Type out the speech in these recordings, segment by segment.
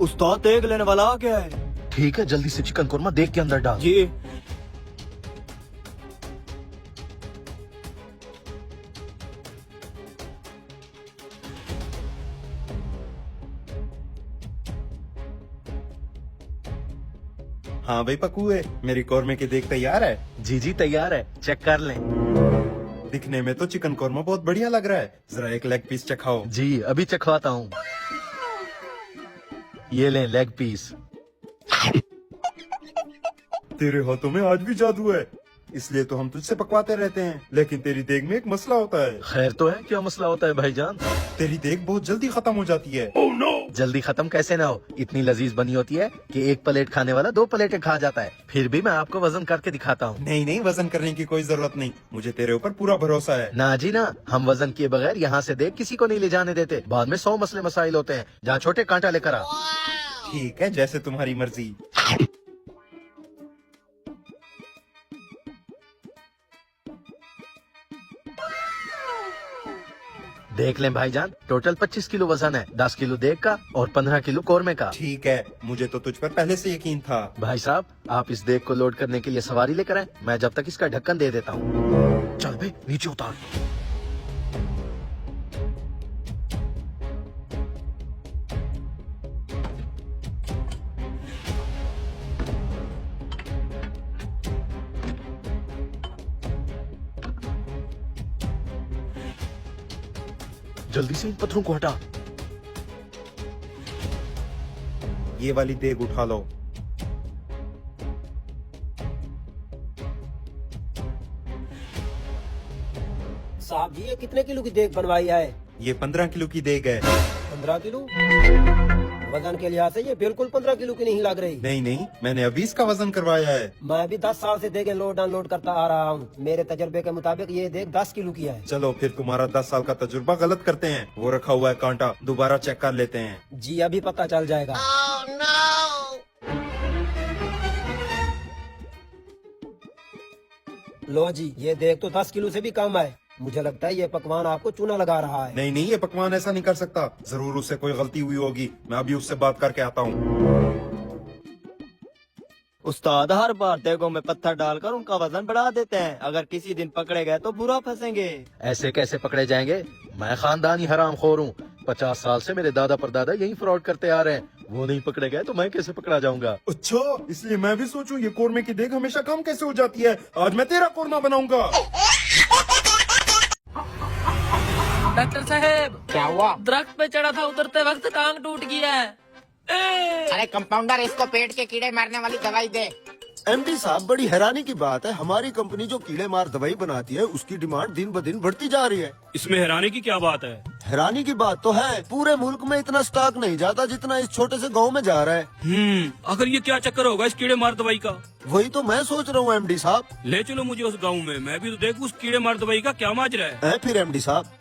उस्ताद देख लेने वाला आ गया है। ठीक है, जल्दी से चिकन कोरमा देख के अंदर डाल। जी। हाँ भाई पक्कू है, मेरी कौरमे की देख तैयार है। जी जी तैयार है, चेक कर लें। दिखने में तो चिकन कोरमा बहुत बढ़िया लग रहा है, जरा एक लेग पीस चखाओ। जी अभी चखवाता हूँ। ये लें लेग पीस। तेरे हाथों में आज भी जादू है, इसलिए तो हम तुझसे पकवाते रहते हैं। लेकिन तेरी देग में एक मसला होता है। खैर तो है, क्या मसला होता है भाईजान? तेरी देग बहुत जल्दी खत्म हो जाती है। जल्दी खत्म कैसे ना हो, इतनी लजीज बनी होती है कि एक प्लेट खाने वाला 2 प्लेटें खा जाता है। फिर भी मैं आपको वजन करके दिखाता हूँ। नहीं नहीं, वजन करने की कोई जरूरत नहीं, मुझे तेरे ऊपर पूरा भरोसा है। ना जी ना, हम वजन किए बगैर यहाँ से देख किसी को नहीं ले जाने देते। बाद में 100 मसले मसाइल होते हैं। जहाँ छोटे कांटा लेकर आ। ठीक है, जैसे तुम्हारी मर्जी। देख लें भाईजान, टोटल 25 किलो वजन है। 10 किलो देग का और 15 किलो कोरमे का। ठीक है, मुझे तो तुझ पर पहले से यकीन था। भाई साहब, आप इस देग को लोड करने के लिए सवारी लेकर आए, मैं जब तक इसका ढक्कन दे देता हूँ। चल बे, नीचे उतार। जल्दी से इन पत्थरों को हटा। ये वाली देग उठा लो। साहब जी, ये कितने किलो की देग बनवाई है? ये 15 किलो की देग है। 15 किलो? वजन के लिहाज से ये बिल्कुल 15 किलो की नहीं लग रही। नहीं नहीं, मैंने अभी इसका वजन करवाया है। मैं भी 10 साल से देगे लोड अनलोड करता आ रहा हूँ। मेरे तजर्बे के मुताबिक ये देग 10 किलो की है। चलो फिर तुम्हारा 10 साल का तजुर्बा गलत करते हैं। वो रखा हुआ है कांटा, दोबारा चेक कर लेते हैं। जी अभी पता चल जाएगा। लो जी, ये देग तो 10 किलो से भी कम है। मुझे लगता है ये पकवान आपको चूना लगा रहा है। नहीं नहीं, ये पकवान ऐसा नहीं कर सकता। जरूर उससे कोई गलती हुई होगी, मैं अभी उससे बात करके आता हूँ। उस्ताद हर बार देगों में पत्थर डालकर उनका वजन बढ़ा देते हैं। अगर किसी दिन पकड़े गए तो बुरा फंसेंगे। ऐसे कैसे पकड़े जाएंगे? मैं खानदानी हराम खोर हूँ। 50 साल से मेरे दादा परदादा यही फ्रॉड करते आ रहे हैं। वो नहीं पकड़े गए तो मैं कैसे पकड़ा जाऊंगा? अच्छा, इसलिए मैं भी सोचूं ये कोरमे की देग हमेशा कम कैसे हो जाती है। आज मैं तेरा कोरमा बनाऊंगा। डॉक्टर साहब, क्या हुआ? दरख्त पे चढ़ा था, उतरते वक्त टांग टूट गया है। अरे कंपाउंडर, इसको पेट के कीड़े मारने वाली दवाई दे। एमडी साहब, बड़ी हैरानी की बात है, हमारी कंपनी जो कीड़े मार दवाई बनाती है उसकी डिमांड दिन ब दिन बढ़ती जा रही है। इसमें हैरानी की क्या बात है? हैरानी की बात तो है, पूरे मुल्क में इतना स्टॉक नहीं जाता जितना इस छोटे से गांव में जा रहा है। आखिर ये क्या चक्कर होगा इस कीड़े मार दवाई का? वही तो मैं सोच रहा हूँ एमडी साहब। ले चलो मुझे उस गाँव में, मैं भी तो देखूं उस कीड़े मार दवाई का क्या माजरा है। फिर एमडी साहब,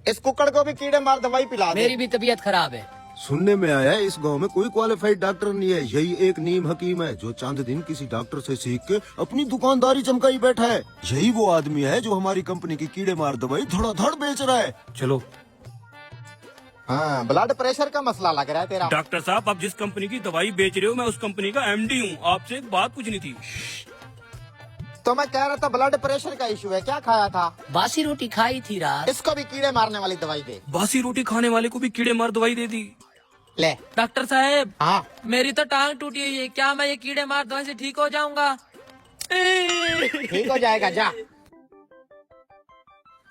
इस कुकड़ को भी कीड़े मार दवाई पिला दे। मेरी भी तबीयत खराब है। सुनने में आया है इस गांव में कोई क्वालिफाइड डॉक्टर नहीं है, यही एक नीम हकीम है जो चंद दिन किसी डॉक्टर से सीख के अपनी दुकानदारी चमकाई बैठा है। यही वो आदमी है जो हमारी कंपनी की कीड़े मार दवाई धड़ाधड़ बेच रहा है। चलो। हाँ, ब्लड प्रेशर का मसला लग रहा है तेरा। डॉक्टर साहब, आप जिस कंपनी की दवाई बेच रहे हो, मैं उस कंपनी का एमडी हूँ। आपसे एक बात पूछनी थी। तो मैं कह रहा था ब्लड प्रेशर का इशू है, क्या खाया था? बासी रोटी खाई थी रात। इसको भी कीड़े मारने वाली दवाई दे। बासी रोटी खाने वाले को भी कीड़े मार दवाई दे दी? ले। डॉक्टर साहब, हाँ, मेरी तो टांग टूटी हुई है, क्या मैं ये कीड़े मार दवाई से ठीक हो जाऊंगा? ठीक हो जाएगा, जा।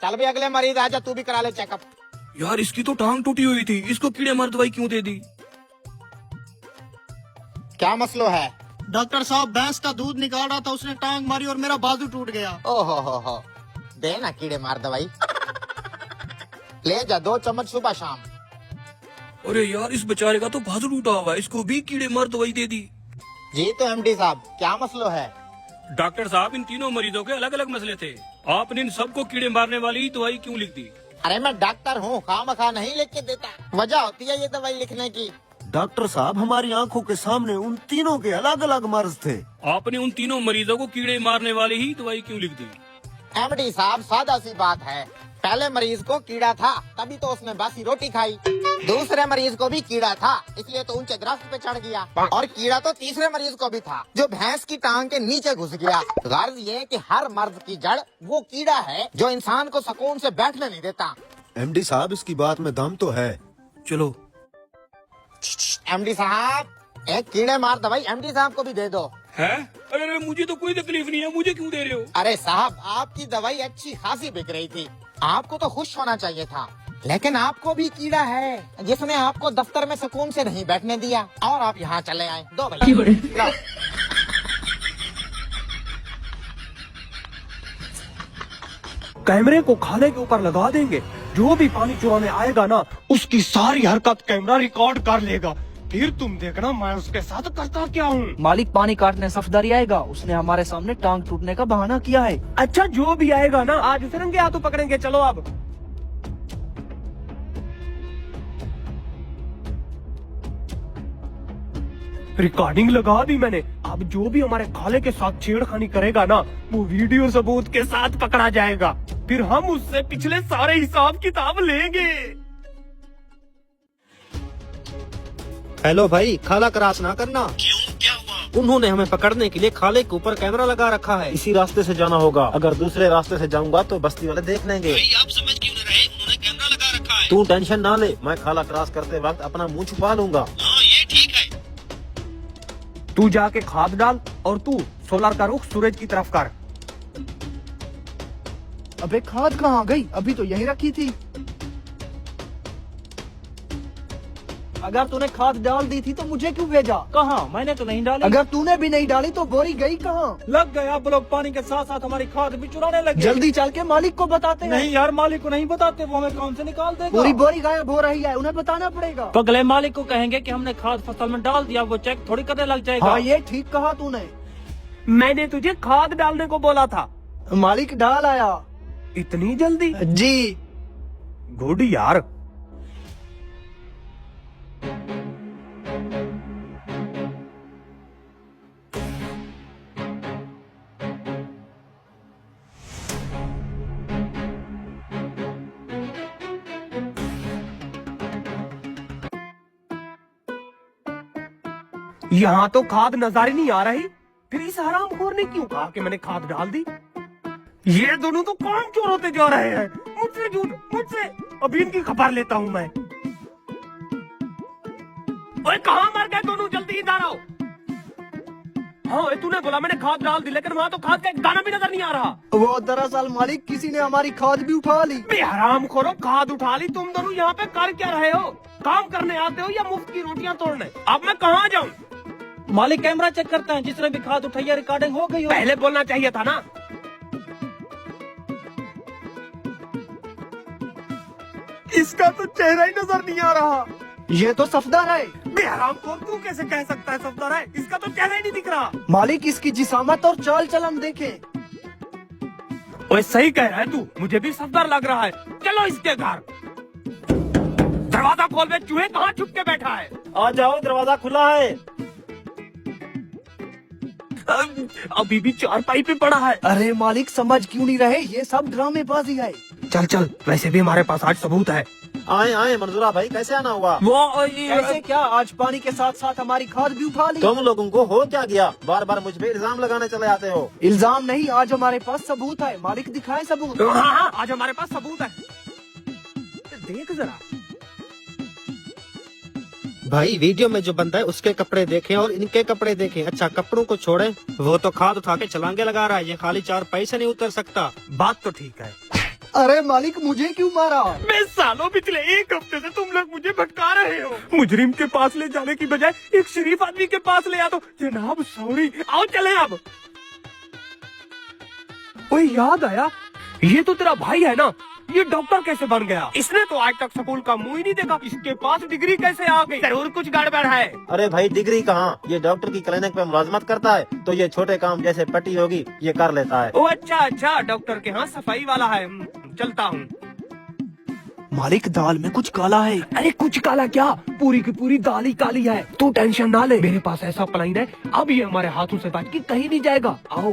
चल भी अगले मरीज आजा, तू भी करा ले चेकअप। यार, इसकी तो टांग टूटी हुई थी, इसको कीड़े मार दवाई क्यों दे दी? क्या मसलो है? डॉक्टर साहब, भैंस का दूध निकाल रहा था, उसने टांग मारी और मेरा बाजू टूट गया। ओहो हो, दे ना कीड़े मार दवाई। ले जा, 2 चम्मच सुबह शाम। अरे यार, इस बेचारे का तो बाजू टूटा हुआ है, इसको भी कीड़े मार दवाई दे दी। जी तो एमडी साहब, क्या मसलो है? डॉक्टर साहब, इन तीनों मरीजों के अलग अलग मसले थे, आपने इन सबको कीड़े मारने वाली ही दवाई क्यों लिख दी? अरे मैं डॉक्टर हूँ, खामखा नहीं लिख के देता, वजह होती है ये दवाई लिखने की। डॉक्टर साहब, हमारी आंखों के सामने उन तीनों के अलग अलग मर्ज थे। आपने उन तीनों मरीजों को कीड़े मारने वाली ही दवाई क्यों लिख दी? एमडी साहब, सादा सी बात है, पहले मरीज को कीड़ा था, तभी तो उसने बासी रोटी खाई। दूसरे मरीज को भी कीड़ा था, इसलिए तो ऊंचे दरख्त पे चढ़ गया। और कीड़ा तो तीसरे मरीज को भी था, जो भैंस की टांग के नीचे घुस गया। गर्ज ये कि हर मर्द की जड़ वो कीड़ा है जो इंसान को सुकून से बैठने नहीं देता। एमडी साहब, इसकी बात में दम तो है। चलो। एमडी साहब, एक कीड़े मार दवाई एमडी साहब को भी दे दो। है? अरे मुझे तो कोई तकलीफ नहीं है, मुझे क्यों दे रहे हो? अरे साहब, आपकी दवाई अच्छी खासी बिक रही थी, आपको तो खुश होना चाहिए था। लेकिन आपको भी कीड़ा है जिसने आपको दफ्तर में सुकून से नहीं बैठने दिया और आप यहाँ चले आए। दो भैया। कैमरे को खाने के ऊपर लगा देंगे, जो भी पानी चुराने आएगा ना उसकी सारी हरकत कैमरा रिकॉर्ड कर लेगा। फिर तुम देखना मैं उसके साथ करता क्या हूँ। मालिक पानी काटने सफदारी आएगा, उसने हमारे सामने टांग टूटने का बहाना किया है। अच्छा, जो भी आएगा ना आज उसे रंगे हाथों पकड़ेंगे। चलो अब। रिकॉर्डिंग लगा दी मैंने। अब जो भी हमारे खाले के साथ छेड़खानी करेगा ना वो वीडियो सबूत के साथ पकड़ा जाएगा। फिर हम उससे पिछले सारे हिसाब किताब लेंगे। हेलो भाई, खाला क्रॉस ना करना। क्यों, क्या हुआ? उन्होंने हमें पकड़ने के लिए खाले के ऊपर कैमरा लगा रखा है। इसी रास्ते से जाना होगा, अगर दूसरे रास्ते से जाऊंगा तो बस्ती वाले देख लेंगे। भाई आप समझ क्यों न रहे, उन्होंने कैमरा लगा रखा है। तू टेंशन ना ले, मैं खाला क्रॉस करते वक्त अपना मुंह छुपा लूंगा। हाँ ये ठीक है। तू जाके खाद डाल और तू सोलर का रुख सूरज की तरफ कर। अबे खाद कहाँ गई? अभी तो यही रखी थी। अगर तूने खाद डाल दी थी तो मुझे क्यों भेजा? कहाँ? मैंने तो नहीं डाली। अगर तूने भी नहीं डाली तो बोरी गई कहाँ? लग गए आप लोग पानी के साथ साथ हमारी खाद भी चुराने लगे। जल्दी चल के मालिक को बताते हैं। नहीं यार, मालिक को नहीं बताते, वो हमें काम से निकाल देगा। पूरी बोरी गायब हो रही है, उन्हें बताना पड़ेगा। तो अगले मालिक को कहेंगे कि हमने खाद फसल में डाल दिया, वो चेक थोड़ी करने लग जाएगा। हाँ ये ठीक कहा तूने। मैंने तुझे खाद डालने को बोला था। मालिक डाल आया। इतनी जल्दी? जी। गुड यार। यहाँ तो खाद नजर ही नहीं आ रही, फिर इस हरामखोर ने क्यों कहा कि मैंने खाद डाल दी? ये दोनों तो काम चोर होते जा रहे हैं। मुझसे झूठ, मुझसे। अभी इनकी खबर लेता हूँ मैं। ओए कहाँ मर गए दोनों, जल्दी इधर आओ। हाँ तूने बोला मैंने खाद डाल दी, लेकिन वहाँ तो खाद का एक दाना भी नजर नहीं आ रहा। वो दरअसल मालिक किसी ने हमारी खाद भी उठा ली। हरामखोरो, खाद उठा ली? तुम दोनों यहाँ पे कर क्या रहे हो? काम करने आते हो या मुफ्त की रोटियाँ तोड़ने? अब मैं कहाँ जाऊँ? मालिक कैमरा चेक करते हैं, जिसने भी खाद उठाई है रिकॉर्डिंग हो गई हो। पहले बोलना चाहिए था ना। इसका तो चेहरा ही नजर नहीं आ रहा। ये तो सफदर है। बेहरामखोर, तू कैसे कह सकता है सफदर है? इसका तो चेहरा ही नहीं दिख रहा। मालिक इसकी जिसामत और चाल चलन देखे। ओए सही कह रहा है तू, मुझे भी सफदर लग रहा है। चलो इसके घर। दरवाजा खोल बे, चूहे कहाँ छुप के बैठा है? आ जाओ, दरवाजा खुला है। अभी भी चारपाई पे पड़ा है। अरे मालिक समझ क्यों नहीं रहे, ये सब ड्रामेबाजी है। चल चल, वैसे भी हमारे पास आज सबूत है। आए आए मंजूरा भाई, कैसे आना हुआ? ऐसे क्या, आज पानी के साथ साथ हमारी खाद भी उठा ली। तुम लोगों को हो क्या गया, बार बार मुझ पे इल्जाम लगाने चले आते हो? इल्जाम नहीं, आज हमारे पास सबूत है। मालिक दिखाए सबूत। हाँ हाँ, आज हमारे पास सबूत है। देख जरा भाई, वीडियो में जो बंदा है उसके कपड़े देखें और इनके कपड़े देखें। अच्छा, कपड़ों को छोड़ें, वो तो खाद उठा के छलांगे लगा रहा है, ये खाली 4 पैसे नहीं उतर सकता। बात तो ठीक है। अरे मालिक, मुझे क्यों मारा? मैं सालों पिछले 1 हफ्ते से तुम लोग मुझे भटका रहे हो। मुजरिम के पास ले जाने की बजाय एक शरीफ आदमी के पास ले आ दो। जनाब सॉरी, आओ चले अब। ओए याद आया, ये तो तेरा भाई है ना, ये डॉक्टर कैसे बन गया? इसने तो आज तक स्कूल का मुंह ही नहीं देखा, इसके पास डिग्री कैसे आ गई? जरूर कुछ गड़बड़ है। अरे भाई, डिग्री कहाँ, ये डॉक्टर की क्लिनिक पे मुलाजमत करता है, तो ये छोटे काम जैसे पट्टी होगी ये कर लेता है। ओ अच्छा अच्छा, डॉक्टर के यहाँ सफाई वाला है। चलता हूँ। मालिक, दाल में कुछ काला है। अरे कुछ काला क्या, पूरी की पूरी दाल ही काली है। तू टेंशन ना ले, मेरे पास ऐसा प्लान है, अब ये हमारे हाथों से बच के कहीं नहीं जाएगा। आओ।